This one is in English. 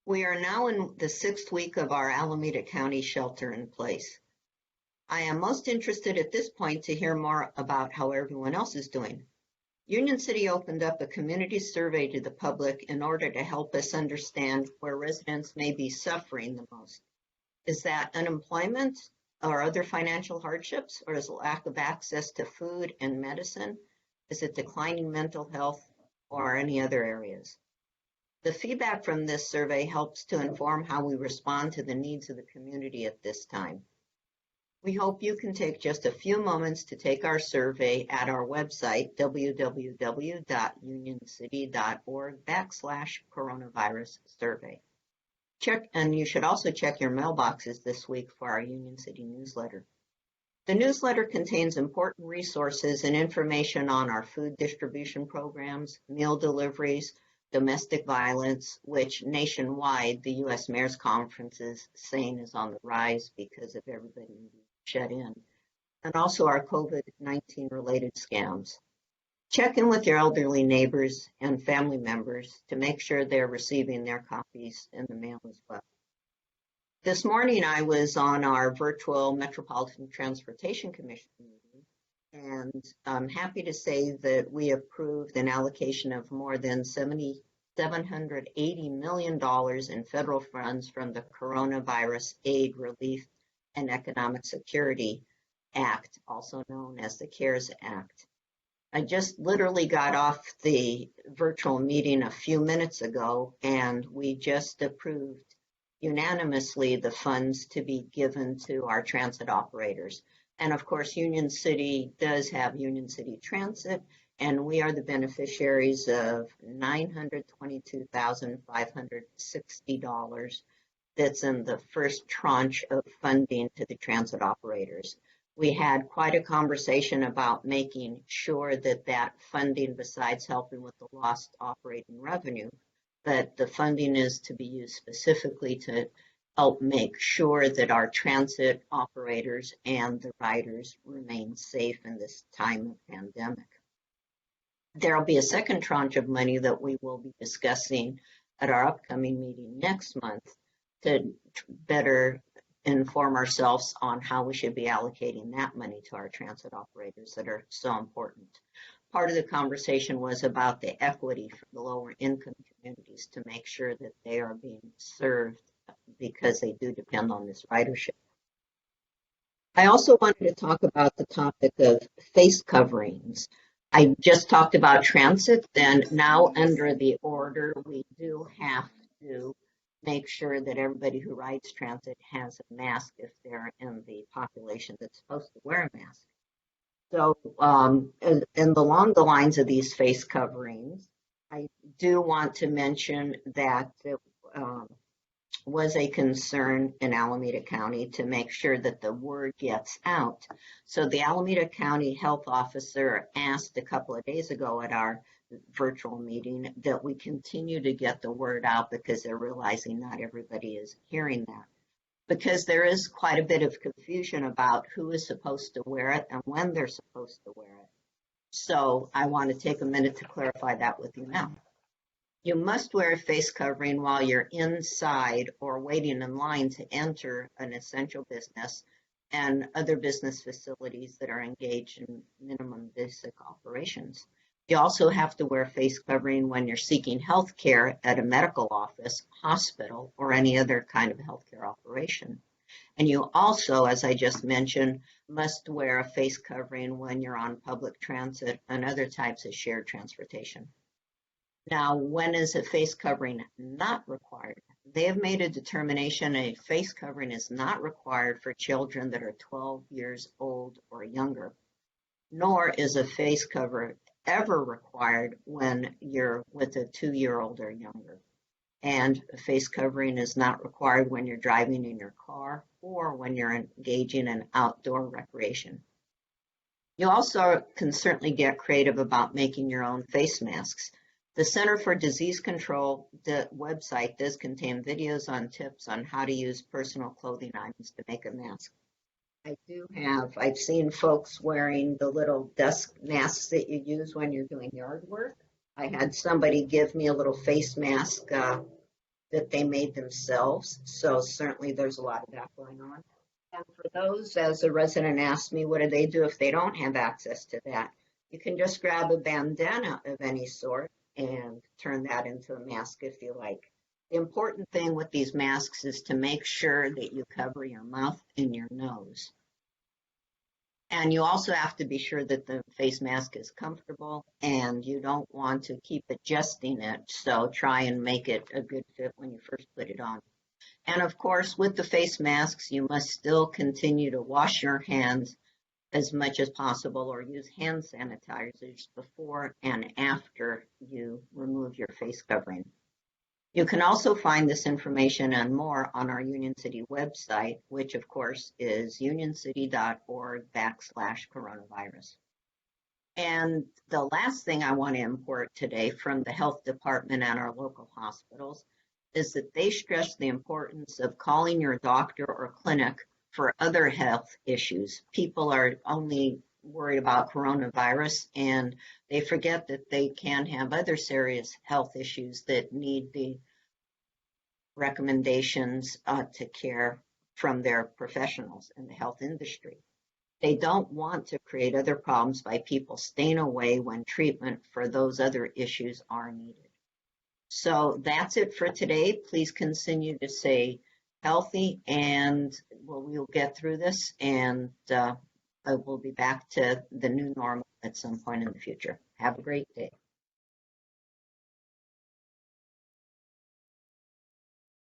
We are now in the 6th week of our Alameda County shelter in place. I am most interested at this point to hear more about how everyone else is doing. Union City opened up a community survey to the public in order to help us understand where residents may be suffering the most. Is that unemployment or other financial hardships, or is it lack of access to food and medicine? Is it declining mental health or any other areas? The feedback from this survey helps to inform how we respond to the needs of the community at this time. We hope you can take just a few moments to take our survey at our website, www.unioncity.org/coronavirus survey. And you should also check your mailboxes this week for our Union City newsletter. The newsletter contains important resources and information on our food distribution programs, meal deliveries, domestic violence, which nationwide the U.S. Mayor's Conference is saying is on the rise because of everybody shut in, and also our COVID-19 related scams. Check in with your elderly neighbors and family members to make sure they're receiving their copies in the mail as well. This morning I was on our virtual Metropolitan Transportation Commission meeting, and I'm happy to say that we approved an allocation of more than $780 million in federal funds from the Coronavirus Aid, Relief, and Economic Security Act, also known as the CARES Act. I just literally got off the virtual meeting a few minutes ago, and we just approved unanimously the funds to be given to our transit operators. And of course, Union City does have Union City Transit, and we are the beneficiaries of $922,560 that's in the first tranche of funding to the transit operators. We had quite a conversation about making sure that that funding, besides helping with the lost operating revenue, that the funding is to be used specifically to help make sure that our transit operators and the riders remain safe in this time of pandemic. There'll be a second tranche of money that we will be discussing at our upcoming meeting next month to better inform ourselves on how we should be allocating that money to our transit operators that are so important. Part of the conversation was about the equity for the lower income communities to make sure that they are being served because they do depend on this ridership. I also wanted to talk about the topic of face coverings. I just talked about transit, and now under the order, we do have to make sure that everybody who rides transit has a mask if they're in the population that's supposed to wear a mask. So along the lines of these face coverings, I do want to mention that it was a concern in Alameda County to make sure that the word gets out. So the Alameda County Health Officer asked a couple of days ago at our virtual meeting that we continue to get the word out because they're realizing not everybody is hearing that. Because there is quite a bit of confusion about who is supposed to wear it and when they're supposed to wear it. So I want to take a minute to clarify that with you now. You must wear a face covering while you're inside or waiting in line to enter an essential business and other business facilities that are engaged in minimum basic operations. You also have to wear face covering when you're seeking health care at a medical office, hospital, or any other kind of healthcare operation. And you also, as I just mentioned, must wear a face covering when you're on public transit and other types of shared transportation. Now, when is a face covering not required? They have made a determination a face covering is not required for children that are 12 years old or younger, nor is a face cover ever required when you're with a 2-year-old or younger. And a face covering is not required when you're driving in your car or when you're engaging in outdoor recreation. You also can certainly get creative about making your own face masks. The Center for Disease Control, the website, does contain videos on tips on how to use personal clothing items to make a mask. I've seen folks wearing the little dust masks that you use when you're doing yard work. I had somebody give me a little face mask that they made themselves. So certainly there's a lot of that going on. And for those, as a resident asked me, what do they do if they don't have access to that? You can just grab a bandana of any sort and turn that into a mask if you like. The important thing with these masks is to make sure that you cover your mouth and your nose. And you also have to be sure that the face mask is comfortable, and you don't want to keep adjusting it. So try and make it a good fit when you first put it on. And of course, with the face masks, you must still continue to wash your hands as much as possible, or use hand sanitizers before and after you remove your face covering. You can also find this information and more on our Union City website, which of course is unioncity.org/coronavirus. And the last thing I want to import today from the health department and our local hospitals is that they stress the importance of calling your doctor or clinic for other health issues. People are only worried about coronavirus, and they forget that they can have other serious health issues that need the recommendations to care from their professionals in the health industry. They don't want to create other problems by people staying away when treatment for those other issues are needed. So that's it for today. Please continue to stay healthy, and we'll get through this, and we'll be back to the new normal at some point in the future. Have a great day.